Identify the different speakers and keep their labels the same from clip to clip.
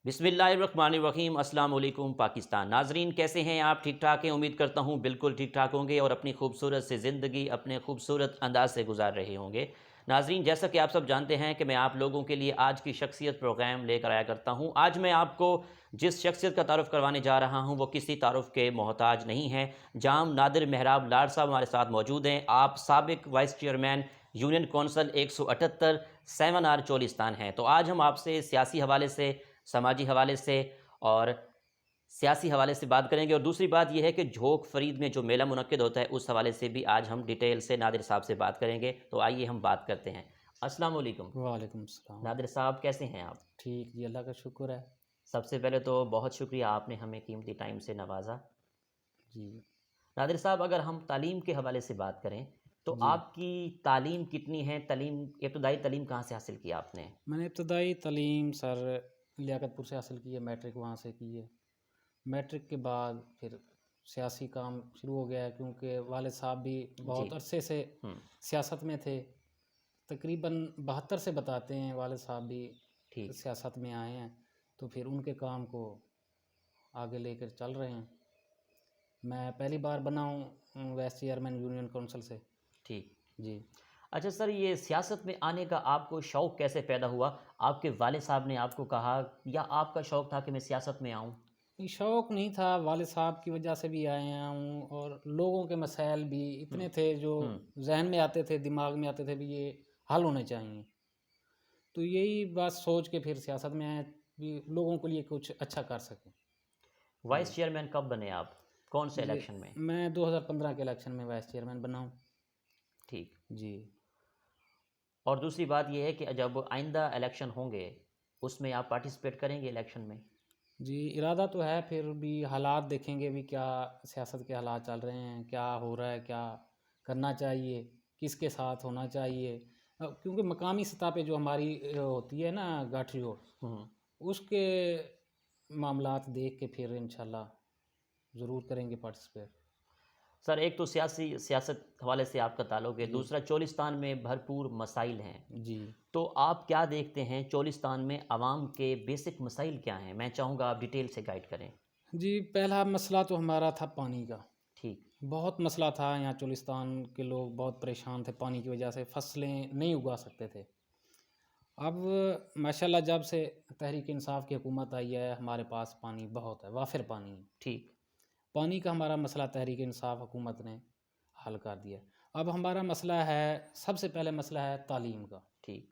Speaker 1: बिस्मिल्लाहिर्रहमानिर्रहीम अस्सलाम वालेकुम पाकिस्तान। नाजरीन कैसे हैं आप? ठीक ठाक हैं? उम्मीद करता हूँ बिल्कुल ठीक ठाक होंगे और अपनी खूबसूरत से ज़िंदगी अपने खूबसूरत अंदाज से गुजार रहे होंगे। नाजरीन जैसा कि आप सब जानते हैं कि मैं आप लोगों के लिए आज की शख्सियत प्रोग्राम लेकर आया करता हूँ। आज मैं आपको जिस शख्सियत का तारुफ़ करवाने जा रहा हूँ वो किसी तारुफ़ के मोहताज नहीं है। जाम नादिर मेहराब लाड साहब हमारे साथ मौजूद हैं। आप साबिक vice chairman union council 178 7 R Cholistan हैं। तो आज हम आपसे सियासी हवाले से, समाजी हवाले से और सियासी हवाले से बात करेंगे। और दूसरी बात यह है कि झोंक फरीद में जो मेला मुनक्किद होता है उस हवाले से भी आज हम डिटेल से नादिर साहब से बात करेंगे। तो आइए हम बात करते हैं। अस्सलाम वालेकुम।
Speaker 2: वालेकुम सलाम।
Speaker 1: नादिर साहब कैसे हैं आप?
Speaker 2: ठीक जी, अल्लाह का शुक्र है।
Speaker 1: सबसे पहले तो बहुत शुक्रिया, आपने हमें कीमती टाइम से नवाज़ा।
Speaker 2: जी,
Speaker 1: नादिर साहब अगर हम तालीम के हवाले से बात करें तो
Speaker 2: जी।
Speaker 1: आपकी तालीम कितनी है? इब्तदाई तालीम कहाँ से हासिल की आपने?
Speaker 2: मैंने इब्तदाई तालीम सर लियाकतपुर से हासिल की है, मैट्रिक वहाँ से की है। मैट्रिक के बाद फिर सियासी काम शुरू हो गया है क्योंकि वालिद साहब भी
Speaker 1: जी।
Speaker 2: बहुत अरसे से
Speaker 1: हुँ।
Speaker 2: सियासत में थे। तकरीबन 72 से बताते हैं वालिद साहब भी
Speaker 1: ठीक।
Speaker 2: सियासत में आए हैं, तो फिर उनके काम को आगे लेकर चल रहे हैं। मैं पहली बार बना हूँ वाइस चेयरमैन यूनियन काउंसिल से।
Speaker 1: ठीक।
Speaker 2: जी।
Speaker 1: अच्छा सर, ये सियासत में आने का आपको शौक़ कैसे पैदा हुआ? आपके वालिद साहब ने आपको कहा या आपका शौक़ था कि मैं सियासत में आऊँ?
Speaker 2: ये शौक़ नहीं था, वालिद साहब की वजह से भी आया हूँ और लोगों के मसाइल भी
Speaker 1: हुँ,
Speaker 2: इतने थे जो
Speaker 1: हुँ।
Speaker 2: ज़हन में आते थे, दिमाग में आते थे भी ये हल होने चाहिए। तो यही बात सोच के फिर सियासत में आए कि लोगों के लिए कुछ अच्छा कर सकें।
Speaker 1: वाइस
Speaker 2: जी।
Speaker 1: चेयरमैन कब बने आप? कौन से
Speaker 2: जी,
Speaker 1: इलेक्शन में?
Speaker 2: मैं 2015 के इलेक्शन में वाइस चेयरमैन बना हूँ।
Speaker 1: ठीक।
Speaker 2: जी।
Speaker 1: और दूसरी बात ये है कि जब आइंदा इलेक्शन होंगे, उसमें आप पार्टिसिपेट करेंगे इलेक्शन में?
Speaker 2: जी, इरादा तो है, फिर भी हालात देखेंगे भी क्या सियासत के हालात चल रहे हैं, क्या हो रहा है, क्या करना चाहिए, किसके साथ होना चाहिए। क्योंकि मकामी सतह पे जो हमारी होती है ना गठजोड़,
Speaker 1: हुँ।
Speaker 2: उसके मामलात देख के फिर इंशाल्लाह ज़रूर करेंगे पार्टिसिपेट।
Speaker 1: सर एक तो सियासत हवाले से आपका ताल्लुक़ है,
Speaker 2: जी,
Speaker 1: दूसरा चोलिस्तान में भरपूर मसाइल हैं।
Speaker 2: जी।
Speaker 1: तो आप क्या देखते हैं चोलिस्तान में आवाम के बेसिक मसाइल क्या हैं? मैं चाहूँगा आप डिटेल से गाइड करें।
Speaker 2: जी, पहला मसला तो हमारा था पानी का।
Speaker 1: ठीक।
Speaker 2: बहुत मसला था, यहाँ चोलिस्तान के लोग बहुत परेशान थे पानी की वजह से, फसलें नहीं उगा सकते थे। अब माशाल्लाह जब से तहरीक इंसाफ की हुकूमत आई है, हमारे पास पानी बहुत है, वाफिर पानी है।
Speaker 1: ठीक।
Speaker 2: पानी का हमारा मसला तहरीक इंसाफ हुकूमत ने हल कर दिया। अब हमारा मसला है, सबसे पहले मसला है तालीम का।
Speaker 1: ठीक।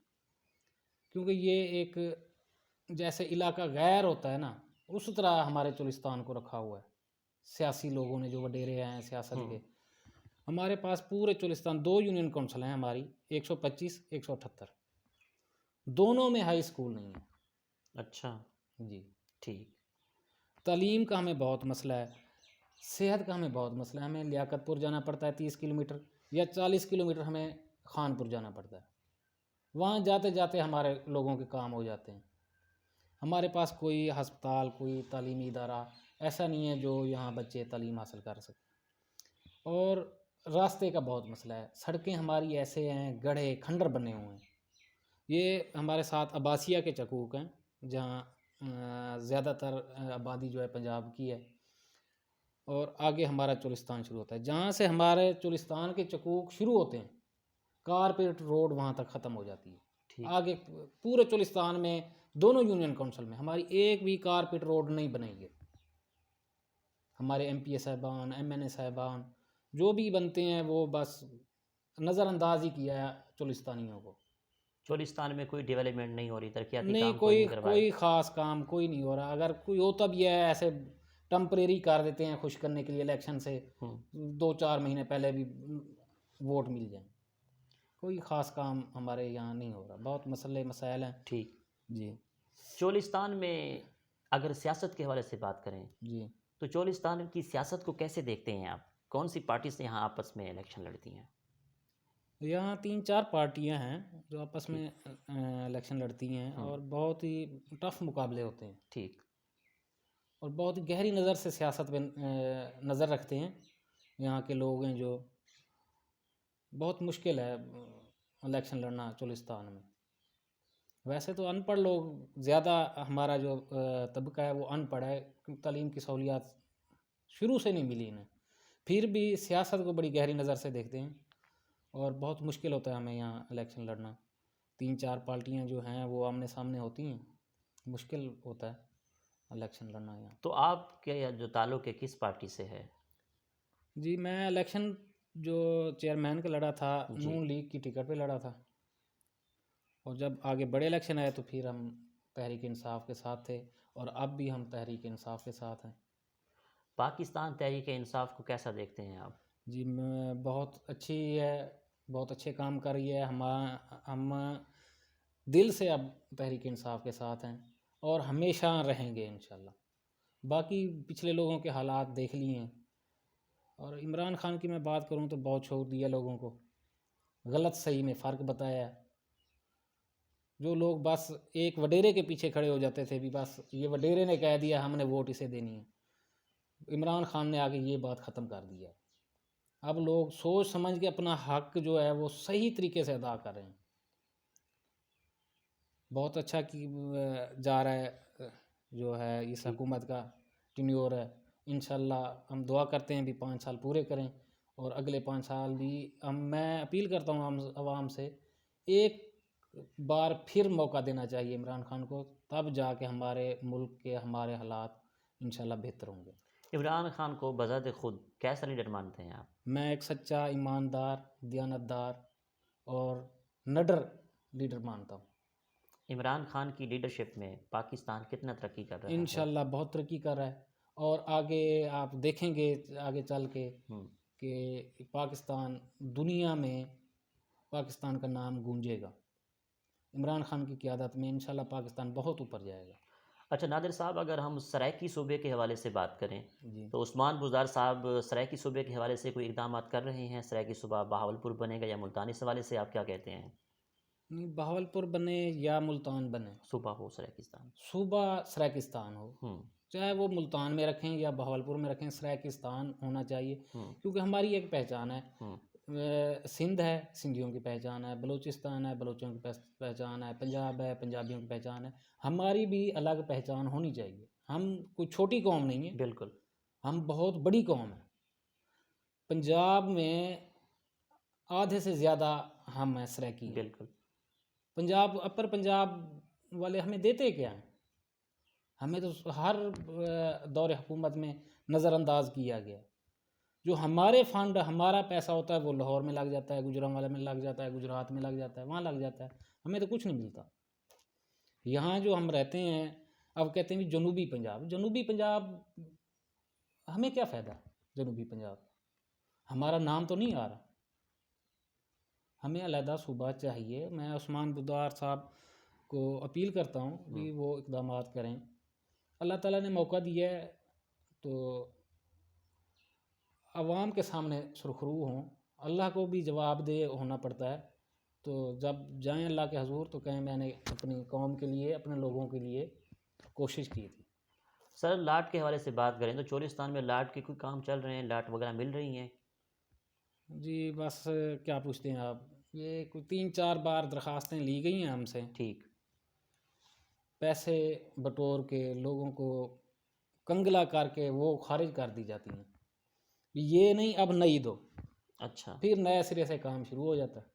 Speaker 2: क्योंकि ये एक जैसे इलाका गैर होता है ना, उस तरह हमारे चोलिस्तान को रखा हुआ है। सियासी लोगों ने जो वडेरे हैं सियासत
Speaker 1: हुँ।
Speaker 2: के, हमारे पास पूरे चोलिस्तान 2 यूनियन काउंसिल हैं हमारी, 125, 178। दोनों में हाई स्कूल नहीं है।
Speaker 1: अच्छा।
Speaker 2: जी।
Speaker 1: ठीक।
Speaker 2: तालीम का हमें बहुत मसला है, सेहत का हमें बहुत मसला है। हमें लियाकतपुर जाना पड़ता है 30 किलोमीटर या 40 किलोमीटर हमें खानपुर जाना पड़ता है। वहाँ जाते-जाते हमारे लोगों के काम हो जाते हैं। हमारे पास कोई अस्पताल, कोई तालीमी इदारा ऐसा नहीं है जो यहाँ बच्चे तालीम हासिल कर सकें। और रास्ते का बहुत मसला है, सड़कें हमारी ऐसे हैं, गड्ढे, खंडर बने हुए हैं। ये हमारे साथ अब्बासिया के चकूक हैं, जहाँ ज़्यादातर आबादी जो है पंजाब की है और आगे हमारा चोलिस्तान शुरू होता है। जहाँ से हमारे चोलिस्तान के चकूक शुरू होते हैं, कारपेट रोड वहाँ तक ख़त्म हो जाती है।
Speaker 1: ठीक।
Speaker 2: आगे पूरे चोलिस्तान में, दोनों यूनियन काउंसिल में हमारी एक भी कारपेट रोड नहीं बनी है। हमारे एमपीए साहिबान, एमएनए साहिबान जो भी बनते हैं वो बस नज़रअंदाज ही किया है चोलिस्तानियों को।
Speaker 1: चोलिस्तान में कोई डेवलपमेंट नहीं हो रही, तरक्याती
Speaker 2: नहीं,
Speaker 1: काम कोई
Speaker 2: कोई
Speaker 1: नहीं करवाए।
Speaker 2: कोई ख़ास काम कोई नहीं हो रहा। अगर कोई होता भी है ऐसे टेम्परेरी कर देते हैं खुश करने के लिए इलेक्शन से,
Speaker 1: हुँ।
Speaker 2: 2-4 महीने पहले भी वोट मिल जाए। कोई ख़ास काम हमारे यहाँ नहीं हो रहा, बहुत मसले मसाइल हैं।
Speaker 1: ठीक।
Speaker 2: जी,
Speaker 1: चोलिस्तान में अगर सियासत के हवाले से बात करें,
Speaker 2: जी।
Speaker 1: तो चोलिस्तान की सियासत को कैसे देखते हैं आप? कौन-सी पार्टी से यहाँ आपस में इलेक्शन लड़ती हैं?
Speaker 2: यहाँ 3-4 पार्टियाँ हैं जो आपस में
Speaker 1: ठीक।
Speaker 2: इलेक्शन लड़ती हैं
Speaker 1: हुँ।
Speaker 2: और बहुत ही टफ मुकाबले होते हैं
Speaker 1: ठीक।
Speaker 2: और बहुत ही गहरी नज़र से सियासत पे नज़र रखते हैं। यहाँ के लोग हैं जो, बहुत मुश्किल है इलेक्शन लड़ना चोलिस्तान में। वैसे तो अनपढ़ लोग ज़्यादा, हमारा जो तबका है वो अनपढ़ है, क्योंकि तालीम की सहूलियात शुरू से नहीं मिली इन्हें। फिर भी सियासत को बड़ी गहरी नज़र से देखते हैं और बहुत मुश्किल होता है हमें यहाँ इलेक्शन लड़ना। 3-4 पार्टियाँ जो हैं वो आमने सामने होती हैं, मुश्किल होता है इलेक्शन लड़ना यहाँ।
Speaker 1: तो आपके जो ताल्लुक़ है किस पार्टी से है?
Speaker 2: जी, मैं इलेक्शन जो चेयरमैन का लड़ा था,
Speaker 1: जी।
Speaker 2: नून लीग की टिकट पे लड़ा था, और जब आगे बड़े इलेक्शन आए तो फिर हम तहरीक इंसाफ के साथ थे, और अब भी हम तहरीक इंसाफ के साथ हैं।
Speaker 1: पाकिस्तान तहरीक इंसाफ को कैसा देखते हैं आप?
Speaker 2: जी, मैं बहुत अच्छी है, बहुत अच्छे काम कर रही है। हम दिल से अब तहरीक इंसाफ के साथ हैं और हमेशा रहेंगे इंशाल्लाह। बाकी पिछले लोगों के हालात देख लिए हैं, और इमरान खान की मैं बात करूं तो बहुत छोड़ दिया लोगों को, गलत सही में फ़र्क बताया है। जो लोग बस एक वडेरे के पीछे खड़े हो जाते थे, भी बस ये वडेरे ने कह दिया हमने वोट इसे देनी है, इमरान खान ने आगे ये बात ख़त्म कर दिया है। अब लोग सोच समझ के अपना हक जो है वो सही तरीके से अदा कर रहे हैं। बहुत अच्छा कि जा रहा है जो है इस
Speaker 1: ठीक।
Speaker 2: हुकूमत का टेन्योर है। इंशाल्लाह हम दुआ करते हैं भी 5 साल पूरे करें, और अगले 5 साल भी मैं अपील करता हूँ आम आवाम से, एक बार फिर मौका देना चाहिए इमरान खान को, तब जाके हमारे मुल्क के हमारे हालात इंशाल्लाह बेहतर होंगे।
Speaker 1: इमरान खान को बज़ात खुद कैसा लीडर मानते हैं आप?
Speaker 2: मैं एक सच्चा, ईमानदार, दियानतदार और निडर लीडर मानता हूँ।
Speaker 1: इमरान खान की लीडरशिप में पाकिस्तान कितना तरक्की कर रहा है?
Speaker 2: इंशाल्लाह बहुत तरक्की कर रहा है, और आगे आप देखेंगे आगे चल के
Speaker 1: हम्म।
Speaker 2: कि पाकिस्तान दुनिया में, पाकिस्तान का नाम गूंजेगा। इमरान खान की क़यादत में इंशाल्लाह पाकिस्तान बहुत ऊपर जाएगा।
Speaker 1: अच्छा नादिर साहब, अगर हम सराइकी सूबे के हवाले से बात करें
Speaker 2: जी,
Speaker 1: तो उस्मान बुज़दार साहब सराइकी सूबे के हवाले से कोई इक़दाम कर रहे हैं? सराइकी सूबा बहावलपुर बनेगा या मुल्तान, इस हवाले से आप क्या कहते हैं?
Speaker 2: नहीं, बहावलपुर बने या मुल्तान बने,
Speaker 1: सूबा हो सराइकिस्तान।
Speaker 2: सूबा सराइकिस्तान हो,
Speaker 1: हम्म।
Speaker 2: चाहे वो मुल्तान में रखें या बहावलपुर में रखें, सराइकिस्तान होना चाहिए।
Speaker 1: हम्म।
Speaker 2: क्योंकि हमारी एक पहचान है,
Speaker 1: हम्म।
Speaker 2: सिंध है, सिंधियों की पहचान है, बलूचिस्तान है, बलूचियों की पहचान है, पंजाब है, पंजाबियों की पहचान है। हमारी भी अलग पहचान होनी चाहिए। हम कोई छोटी कौम नहीं है,
Speaker 1: बिल्कुल।
Speaker 2: हम बहुत बड़ी कौम है। पंजाब में आधे से ज़्यादा हम हैं सराइकी हैं।
Speaker 1: बिल्कुल।
Speaker 2: पंजाब, अपर पंजाब वाले हमें देते क्या हैं? हमें तो हर दौर हुकूमत में नज़रअंदाज किया गया। जो हमारे फंड, हमारा पैसा होता है वो लाहौर में लग जाता है, गुजरांवाला में लग जाता है, गुजरात में लग जाता है, वहाँ लग जाता है। हमें तो कुछ नहीं मिलता। यहाँ जो हम रहते हैं, अब कहते हैं कि जनूबी पंजाब, जनूबी पंजाब, हमें क्या फ़ायदा जनूबी पंजाब? हमारा नाम तो नहीं आ रहा। हमें अलहदा सूबा चाहिए। मैं उस्मान बुज़दार साहब को अपील करता हूँ कि वो इक़दाम करें। अल्लाह ताला ने मौका दिया है तो अवाम के सामने सुरखरू हों। अल्लाह को भी जवाबदेह होना पड़ता है। तो जब जाएं अल्लाह के हजूर तो कहें मैंने अपनी कौम के लिए, अपने लोगों के लिए कोशिश की थी।
Speaker 1: सर लाट के हवाले से बात करें तो चोलिस्तान में लाट के कोई काम चल रहे हैं? लाट वगैरह मिल रही हैं?
Speaker 2: जी बस क्या पूछते हैं आप, ये कोई 3-4 बार दरख्वास्तें ली गई हैं हमसे,
Speaker 1: ठीक।
Speaker 2: पैसे बटोर के लोगों को कंगला करके वो खारिज कर दी जाती हैं। ये नहीं, अब नई दो,
Speaker 1: अच्छा।
Speaker 2: फिर नए सिरे से काम शुरू हो जाता है।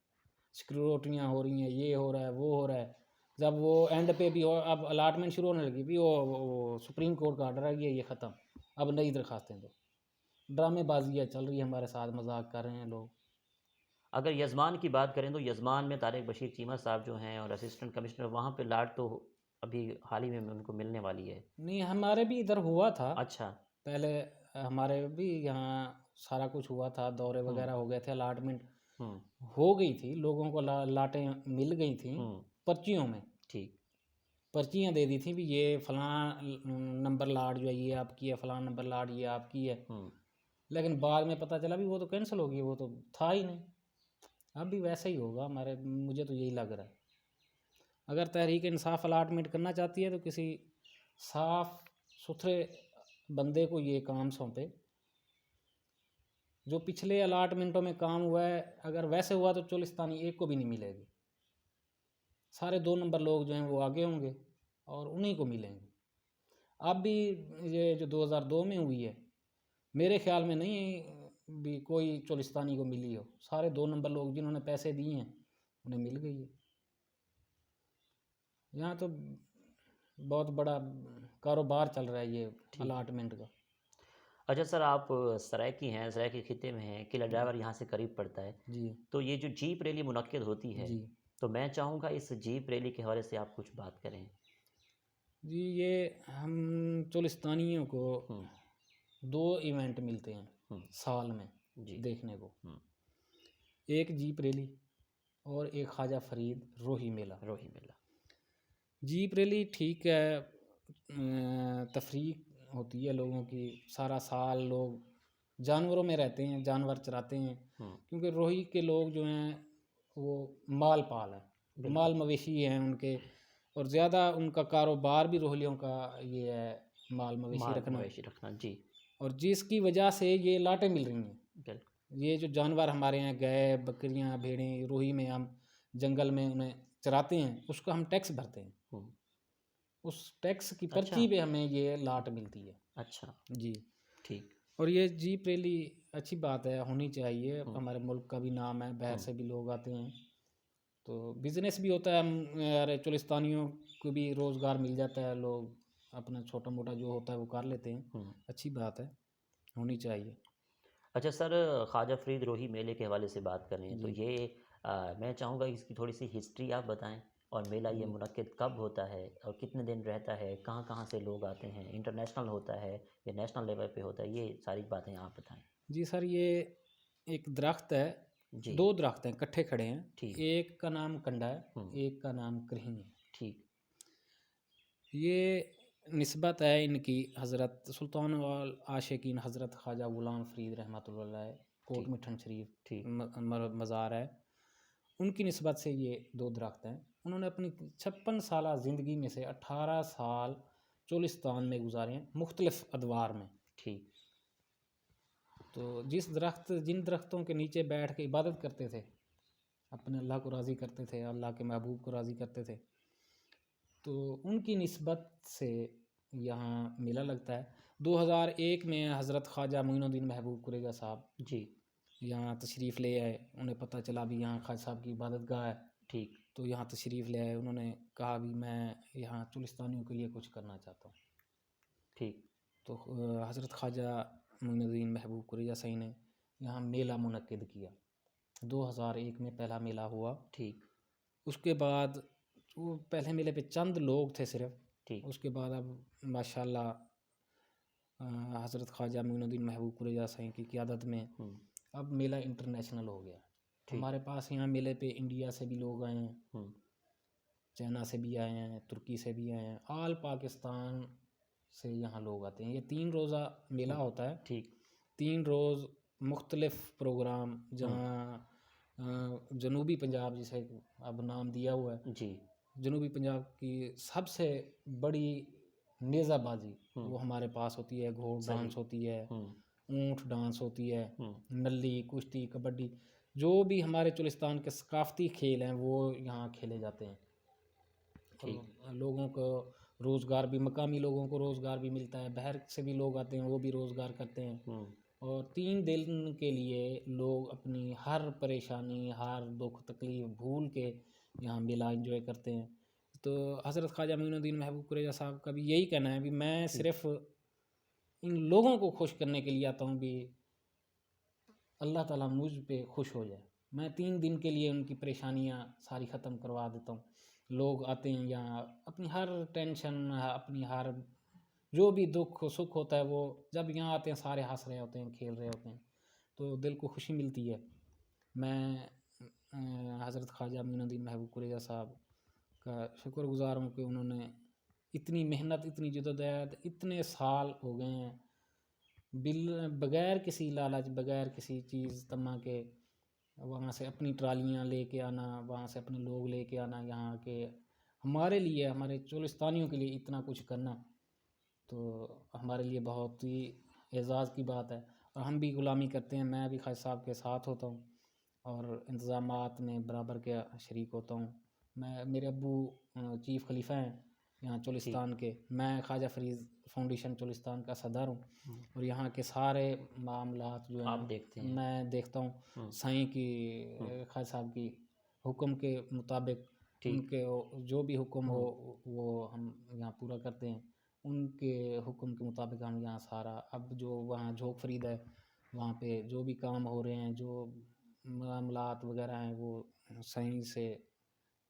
Speaker 2: सिक्योरिटियाँ हो रही हैं, ये हो रहा है, वो हो रहा है। जब वो एंड पे भी हो, अब अलाटमेंट शुरू होने लगी, भी वो सुप्रीम कोर्ट का ऑर्डर आ गया, ये ख़त्म, अब नई दरखास्तें दो। ड्रामेबाजियाँ चल रही है हमारे साथ, मजाक कर रहे हैं लोग।
Speaker 1: अगर यजमान की बात करें तो यजमान में तारिक बशीर चीमा साहब जो हैं और असिस्टेंट कमिश्नर, वहाँ पे लाट तो अभी हाल ही में उनको मिलने वाली है।
Speaker 2: नहीं, हमारे भी इधर हुआ था
Speaker 1: अच्छा।
Speaker 2: पहले, हमारे भी यहाँ सारा कुछ हुआ था, दौरे वगैरह हो गए थे, अलाटमेंट
Speaker 1: हम्म।
Speaker 2: हो गई थी, लोगों को लाटें मिल गई थी
Speaker 1: हम्म।
Speaker 2: पर्चियों में।
Speaker 1: ठीक।
Speaker 2: पर्चियाँ दे दी थी भी ये फ़लाँ नंबर लाट जो है ये आपकी है, फ़लाँ नंबर लाट ये आपकी है।
Speaker 1: हम्म।
Speaker 2: लेकिन बाद में पता चला भी वो तो कैंसिल हो गई, वो तो था ही नहीं। अब भी वैसे ही होगा हमारे, मुझे तो यही लग रहा है। अगर तहरीक इंसाफ अलाटमेंट करना चाहती है तो किसी साफ सुथरे बंदे को ये काम सौंपे। जो पिछले अलाटमेंटों में काम हुआ है, अगर वैसे हुआ तो चोलिस्तानी एक को भी नहीं मिलेगी। सारे 2 नंबर लोग जो हैं वो आगे होंगे और उन्हीं को मिलेंगे। अब भी ये जो 2002 में हुई है, मेरे ख्याल में नहीं भी कोई चोलिस्तानी को मिली हो। सारे 2 नंबर लोग जिन्होंने पैसे दिए हैं उन्हें मिल गई है। यहाँ तो बहुत बड़ा कारोबार चल रहा है ये अलाटमेंट का।
Speaker 1: अच्छा सर, आप सराइकी हैं, सराइकी खिते में हैं, किला ड्राइवर यहाँ से करीब पड़ता है,
Speaker 2: जी
Speaker 1: तो ये जो जीप रैली मुनक्किद होती है,
Speaker 2: जी
Speaker 1: तो मैं चाहूँगा इस जीप रैली के हवाले से आप कुछ बात करें।
Speaker 2: जी, ये हम चोलिस्तानियों को
Speaker 1: हम्म,
Speaker 2: 2 इवेंट मिलते हैं
Speaker 1: हम्म,
Speaker 2: साल में
Speaker 1: जी,
Speaker 2: देखने को,
Speaker 1: हम्म,
Speaker 2: एक जीप रैली और एक ख्वाजा फरीद रोही मेला।
Speaker 1: रोही मेला,
Speaker 2: जीप रैली ठीक है, तफरीक होती है लोगों की, सारा साल लोग जानवरों में रहते हैं, जानवर चराते हैं, क्योंकि रोही के लोग जो हैं वो माल पाल है,
Speaker 1: बिल्कुल,
Speaker 2: माल मवेशी हैं उनके, और ज़्यादा उनका कारोबार भी रोहलियों का ये है, माल मवेशी रखना।
Speaker 1: मवेशी रखना, जी,
Speaker 2: और जिसकी वजह से ये लाटें मिल रही हैं।
Speaker 1: बिल्कुल,
Speaker 2: ये जो जानवर हमारे यहाँ गाय बकरियाँ भेड़ें रोही में हम जंगल में उन्हें चराते हैं, उसका हम टैक्स भरते हैं,
Speaker 1: हम्म,
Speaker 2: उस टैक्स की
Speaker 1: अच्छा,
Speaker 2: पर्ची पे हमें ये लाट मिलती है।
Speaker 1: अच्छा,
Speaker 2: जी,
Speaker 1: ठीक,
Speaker 2: और ये जीप रैली अच्छी बात है, होनी चाहिए।
Speaker 1: हम्म,
Speaker 2: हमारे मुल्क का भी नाम है, बाहर
Speaker 1: हम्म,
Speaker 2: से भी लोग आते हैं, तो बिजनेस भी होता है। हम यार चोलिस्तानियों को भी रोज़गार मिल जाता है, लोग अपना छोटा मोटा जो होता है वो कर लेते हैं।
Speaker 1: हम्म।
Speaker 2: अच्छी बात है, होनी चाहिए।
Speaker 1: अच्छा सर, ख्वाजा फरीद रोही मेले के हवाले से बात कर रहे हैं, तो
Speaker 2: जी
Speaker 1: ये मैं चाहूँगा इसकी थोड़ी सी हिस्ट्री आप बताएं, और मेला ये
Speaker 2: जी
Speaker 1: मुनक्किद कब होता है और कितने दिन रहता है, कहाँ कहाँ से लोग आते हैं, इंटरनेशनल होता है या नेशनल लेवल पे होता है, ये सारी बातें आप बताएं।
Speaker 2: जी सर, ये एक दरख्त है,
Speaker 1: जी,
Speaker 2: 2 दरख्त हैं इकट्ठे खड़े हैं,
Speaker 1: ठीक,
Speaker 2: एक का नाम कंडा है,
Speaker 1: हम्म,
Speaker 2: एक का नाम करही है।
Speaker 1: ठीक,
Speaker 2: ये निस्बत है इनकी हज़रत सुल्तान वाल आशिकीन हज़रत ख्वाजा ग़ुलाम फ़रीद रहमतुल्लाह अलैह, कोट
Speaker 1: ठीक,
Speaker 2: मिठन शरीफ
Speaker 1: ठीक,
Speaker 2: मज़ार है, उनकी निस्बत से ये 2 दरख्त हैं। उन्होंने अपनी 56 साला ज़िंदगी में से 18 साल चोलिस्तान में गुजारे हैं, मुख्तलिफ़ अदवार में।
Speaker 1: ठीक,
Speaker 2: तो जिन दरख्तों के नीचे बैठ के इबादत करते थे, अपने अल्लाह को राज़ी करते थे, अल्लाह के महबूब को राज़ी करते थे, तो उनकी निस्बत से यहाँ मेला लगता है। 2001 में हज़रत ख्वाजा मोइनुद्दीन महबूब कुरेजा साहब
Speaker 1: जी,
Speaker 2: यहाँ तशरीफ़ ले आए। उन्हें पता चला भी यहाँ ख्वाजा साहब की इबादत गाह है,
Speaker 1: ठीक,
Speaker 2: तो यहाँ तशरीफ़ ले आए। उन्होंने कहा भी मैं यहाँ चुलिस्तानियों के लिए कुछ करना चाहता हूँ।
Speaker 1: ठीक,
Speaker 2: तो हज़रत ख्वाजा मोइनुद्दीन महबूब कुरेजा सही ने यहाँ मेला मुनक्किद किया। 2001 में पहला मेला हुआ।
Speaker 1: ठीक,
Speaker 2: उसके बाद वो पहले मेले पे चंद लोग थे सिर्फ,
Speaker 1: ठीक,
Speaker 2: उसके बाद अब माशाल्लाह हज़रत ख्वाजा मोइनुद्दीन महबूब कुरेजा सही की क़ियादत में
Speaker 1: हम्म,
Speaker 2: अब मेला इंटरनेशनल हो गया।
Speaker 1: ठीक,
Speaker 2: हमारे पास यहाँ मेले पे इंडिया से भी लोग आए हैं,
Speaker 1: हम्म,
Speaker 2: चाइना से भी आए हैं, तुर्की से भी आए हैं, आल पाकिस्तान से यहाँ लोग आते हैं। ये 3 रोज़ा मेला होता है,
Speaker 1: ठीक,
Speaker 2: 3 रोज़ मुख्तलिफ़ प्रोग्राम,
Speaker 1: हम्म,
Speaker 2: जहाँ जनूबी पंजाब जिसे अब नाम दिया हुआ है,
Speaker 1: जी,
Speaker 2: जनूबी पंजाब की सबसे बड़ी नेज़ाबाजी
Speaker 1: हम्म,
Speaker 2: वो हमारे पास होती है। घोड़
Speaker 1: सही,
Speaker 2: डांस होती है,
Speaker 1: हम्म,
Speaker 2: ऊँट डांस होती है,
Speaker 1: हम्म,
Speaker 2: नल्ली, कुश्ती, कबड्डी, जो भी हमारे चुलिस्तान के सकाफ़ती खेल हैं वो यहाँ खेले जाते हैं।
Speaker 1: ठीक,
Speaker 2: और लोगों को रोज़गार भी, मकामी लोगों को रोज़गार भी मिलता है, बाहर से भी लोग आते हैं, वो भी रोज़गार करते हैं।
Speaker 1: हम्म,
Speaker 2: और 3 दिन के लिए लोग अपनी हर परेशानी, हर दुख तकलीफ़ भूल के यहाँ मेला एंजॉय करते हैं। तो हज़रत ख्वाजा मोइनुद्दीन महबूब कुरेजा साहब का भी यही कहना है भी मैं
Speaker 1: ठीक,
Speaker 2: सिर्फ़ इन लोगों को खुश करने के लिए आता हूँ भी अल्लाह ताला मुझ पे खुश हो जाए। मैं 3 दिन के लिए उनकी परेशानियाँ सारी ख़त्म करवा देता हूँ। लोग आते हैं यहाँ, अपनी हर टेंशन, अपनी हर जो भी दुख सुख होता है, वो जब यहाँ आते हैं सारे हंस रहे होते हैं, खेल रहे होते हैं, तो दिल को खुशी मिलती है। मैं हज़रत ख्वाजा मोइनुद्दीन महबूब कुरेजा साहब का शुक्रगुज़ार हूँ कि उन्होंने इतनी मेहनत, इतनी जद्दोजहद, इतने साल हो गए हैं, बगैर किसी लालच, बगैर किसी चीज़ तमा के वहाँ से अपनी ट्रालियाँ लेके आना, वहाँ से अपने लोग लेके आना, यहाँ के हमारे लिए, हमारे चोलिस्तानियों के लिए इतना कुछ करना, तो हमारे लिए बहुत ही एज़ाज़ की बात है। और हम भी ग़ुलामी करते हैं, मैं भी ख्वाजा साहब के साथ होता हूँ और इंतज़ामात में बराबर के शरीक होता हूँ। मैं मेरे अब्बू चीफ़ खलीफा हैं यहाँ चोलिस्तान के। मैं ख्वाजा फरीद फाउंडेशन चोलिस्तान का सदर हूँ और यहाँ के सारे मामलात जो
Speaker 1: आप
Speaker 2: हैं
Speaker 1: देखते हैं।
Speaker 2: मैं देखता हूँ। साईं की ख्वाजा साहब की हुक्म के मुताबिक
Speaker 1: ठीक।
Speaker 2: उनके जो भी हुक्म हो वो हम यहाँ पूरा करते हैं। उनके हुक्म के मुताबिक हम यहाँ सारा अब जो वहाँ झोंक फरीद है वहाँ पे जो भी काम हो रहे हैं, जो मामलात वगैरह हैं वो सही से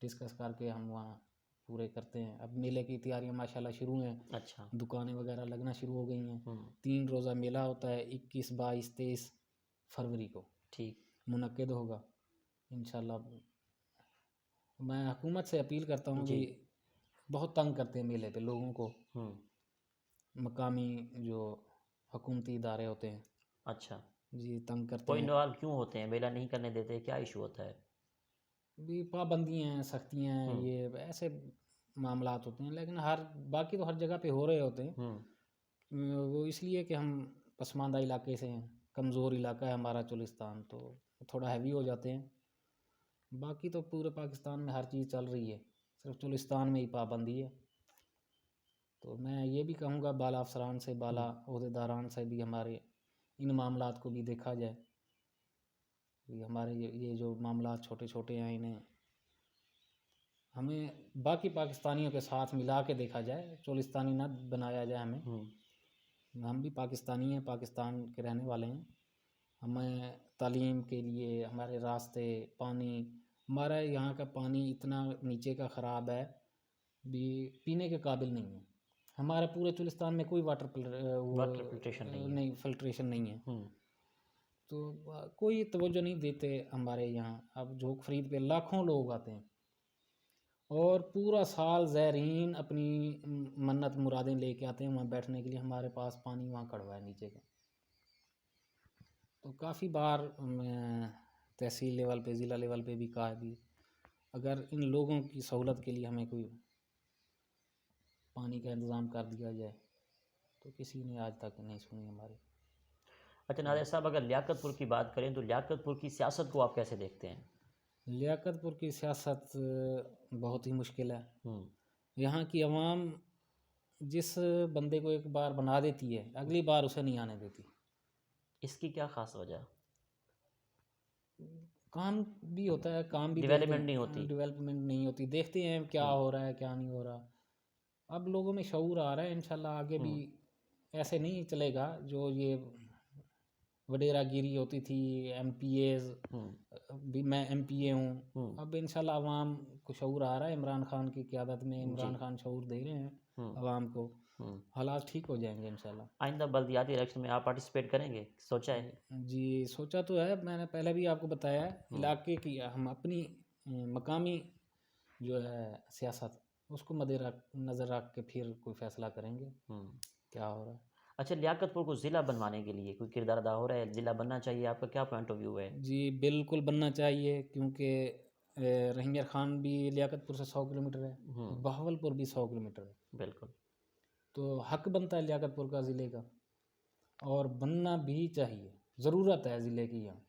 Speaker 2: डिस्कस करके हम वहाँ पूरे करते हैं। अब मेले की तैयारियां माशाल्लाह शुरू हैं,
Speaker 1: अच्छा।
Speaker 2: दुकानें वगैरह लगना शुरू हो गई हैं।
Speaker 1: हम्म,
Speaker 2: 3 रोज़ा मेला होता है, 21, 22, 23 फरवरी को
Speaker 1: ठीक।
Speaker 2: मुनक्किद होगा इंशाल्लाह। मैं हुकूमत से अपील करता हूँ
Speaker 1: जी।
Speaker 2: कि बहुत तंग करते हैं मेले पे लोगों को, मकामी जो हुकूमती इदारे होते हैं
Speaker 1: अच्छा।
Speaker 2: जी तंग करते
Speaker 1: कोई
Speaker 2: हैं।
Speaker 1: इन्वॉल्व क्यों होते हैं, मेला नहीं करने देते, क्या इशू होता है?
Speaker 2: भी पाबंदी हैं, सख्तियाँ हैं, ये ऐसे मामलात होते हैं। लेकिन हर बाकी तो हर जगह पे हो रहे होते हैं। वो इसलिए कि हम पसमानदा इलाके से हैं, कमज़ोर इलाका है हमारा चोलिस्तान, तो थोड़ा हैवी हो जाते हैं। बाकी तो पूरे पाकिस्तान में हर चीज़ चल रही है, सिर्फ चोलिस्तान में ही पाबंदी है। तो मैं ये भी कहूँगा बाला अफसरान से, बाला ओहदेदारान से भी हमारे इन मामलात को भी देखा जाए कि हमारे ये जो मामलात छोटे छोटे हैं इन्हें हमें बाकी पाकिस्तानियों के साथ मिला के देखा जाए, चोलिस्तानी ना बनाया जाए हमें। हम भी पाकिस्तानी हैं, पाकिस्तान के रहने वाले हैं। हमें तालीम के लिए हमारे रास्ते, पानी, हमारा यहाँ का पानी इतना नीचे का ख़राब है भी पीने के काबिल नहीं है। हमारे पूरे चोलिस्तान में कोई वाटर
Speaker 1: फिल्ट्रेशन नहीं है।
Speaker 2: नहीं, फिल्ट्रेशन नहीं है। तो कोई तवज्जो नहीं देते हमारे यहाँ। अब झोंक फरीद पे लाखों लोग आते हैं और पूरा साल ज़ायरीन अपनी मन्नत मुरादें लेके आते हैं वहाँ बैठने के लिए। हमारे पास पानी वहाँ कड़वा है नीचे का। तो काफ़ी बार मैं तहसील लेवल पे, ज़िला लेवल पे भी कहा है भी अगर इन लोगों की सहूलत के लिए हमें कोई पानी का इंतज़ाम कर दिया जाए, तो किसी ने आज तक नहीं सुनी हमारी।
Speaker 1: अच्छा नादिर साहब, अगर लियाकतपुर की बात करें तो लियाकतपुर की सियासत को आप कैसे देखते हैं?
Speaker 2: लियाकतपुर की सियासत बहुत ही मुश्किल है। यहाँ की आवाम जिस बंदे को एक बार बना देती है अगली बार उसे नहीं आने देती।
Speaker 1: इसकी क्या ख़ास वजह?
Speaker 2: काम भी होता है, काम भी देखते
Speaker 1: डेवलपमेंट
Speaker 2: हैं,
Speaker 1: नहीं होती।
Speaker 2: डेवलपमेंट नहीं होती, देखते हैं क्या हो रहा है क्या नहीं हो रहा। अब लोगों में शऊर आ रहा है, इंशाल्लाह आगे भी ऐसे नहीं चलेगा। जो ये वडेरागिरी होती थी, एमपीएज, भी मैं एमपीए हूँ, अब इंशाल्लाह अवाम को शऊर आ रहा है। इमरान खान की क़यादत में इमरान खान शऊर दे रहे हैं अवाम को, हालात ठीक हो जाएंगे इंशाल्लाह।
Speaker 1: आइंदा बल्दियाती इलेक्शन में आप पार्टिसिपेट करेंगे, सोचा है?
Speaker 2: जी सोचा तो है, मैंने पहले भी आपको बताया है। इलाके की हम अपनी मकामी जो है सियासत उसको नज़र रख के फिर कोई फ़ैसला करेंगे क्या हो रहा है।
Speaker 1: अच्छा, लियाकतपुर को ज़िला बनवाने के लिए कोई किरदार अदा हो रहा है? ज़िला बनना चाहिए, आपका क्या पॉइंट ऑफ व्यू है?
Speaker 2: जी बिल्कुल बनना चाहिए, क्योंकि रहीमयार ख़ान भी लियाकतपुर से 100 किलोमीटर है, बहावलपुर भी 100 किलोमीटर है।
Speaker 1: बिल्कुल।
Speaker 2: तो हक बनता है लियाकतपुर का ज़िले का, और बनना भी चाहिए, ज़रूरत है ज़िले की यहाँ।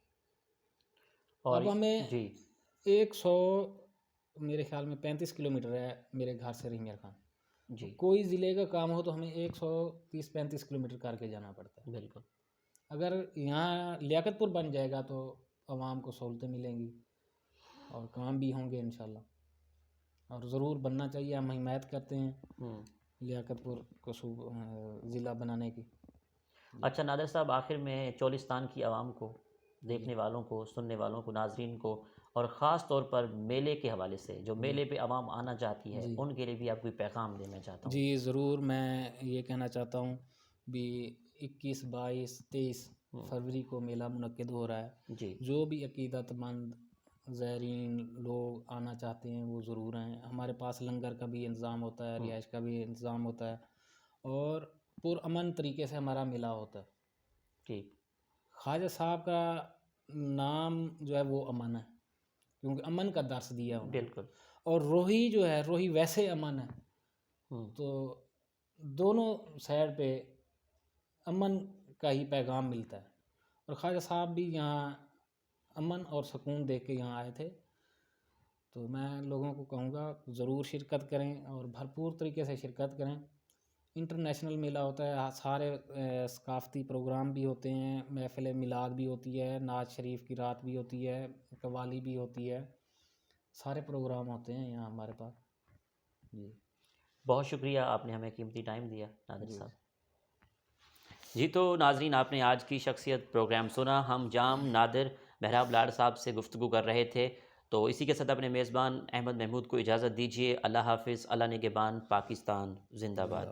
Speaker 1: और
Speaker 2: अब हमें
Speaker 1: जी
Speaker 2: 100 मेरे ख्याल में 35 किलोमीटर है मेरे घर से रहीमयार ख़ान।
Speaker 1: जी
Speaker 2: कोई ज़िले का काम हो तो हमें 130-35 किलोमीटर करके जाना पड़ता है।
Speaker 1: बिल्कुल।
Speaker 2: अगर यहाँ लियाकतपुर बन जाएगा तो आवाम को सहूलतें मिलेंगी और काम भी होंगे इंशाल्लाह, और ज़रूर बनना चाहिए। हम हिमायत करते हैं लियाकतपुर को ज़िला बनाने की।
Speaker 1: अच्छा नादिर साहब, आखिर में चोलिस्तान की आवाम को, देखने वालों को, सुनने वालों को, नाजरीन को, और ख़ास तौर पर मेले के हवाले से, जो मेले पे आवाम आना चाहती है, उनके लिए भी आप कोई पैगाम देना चाहता हूँ?
Speaker 2: जी ज़रूर, मैं ये कहना चाहता हूँ भी 21, 22, 23 फरवरी को मेला मुनक्किद हो रहा है।
Speaker 1: जी
Speaker 2: जो भी अकीदतमंद ज़ायरीन लोग आना चाहते हैं वो ज़रूर आएँ। हमारे पास लंगर का भी इंतज़ाम होता है, रिहाइश का भी इंतज़ाम होता है, और पुरअमन तरीके से हमारा मेला होता है।
Speaker 1: ठीक।
Speaker 2: ख्वाजा साहब का नाम जो है वो अमन है, क्योंकि अमन का दर्स दिया उन्होंने।
Speaker 1: बिल्कुल।
Speaker 2: और रोही जो है, रोही वैसे अमन है। तो दोनों साइड पे अमन का ही पैगाम मिलता है। और ख्वाजा साहब भी यहाँ अमन और सुकून देख के यहाँ आए थे। तो मैं लोगों को कहूँगा ज़रूर शिरकत करें और भरपूर तरीके से शिरकत करें। इंटरनेशनल मेला होता है, सारे सकाफ़ती प्रोग्राम भी होते हैं, महफ़िल मिलाद भी होती है, नाज शरीफ की रात भी होती है, कव्वाली भी होती है, सारे प्रोग्राम होते हैं यहाँ हमारे पास। जी
Speaker 1: बहुत शुक्रिया, आपने हमें कीमती टाइम दिया नादिर
Speaker 2: जी
Speaker 1: साहब। जी तो नाजरीन, आपने आज की शख्सियत प्रोग्राम सुना। हम जाम नादिर मेहराब लाड साहब से गुफ्तगू कर रहे थे। तो इसी के साथ अपने मेज़बान अहमद महमूद को इजाज़त दीजिए। अल्लाह हाफ़िज़, अल्लाह निगहबान, पाकिस्तान जिंदाबाद।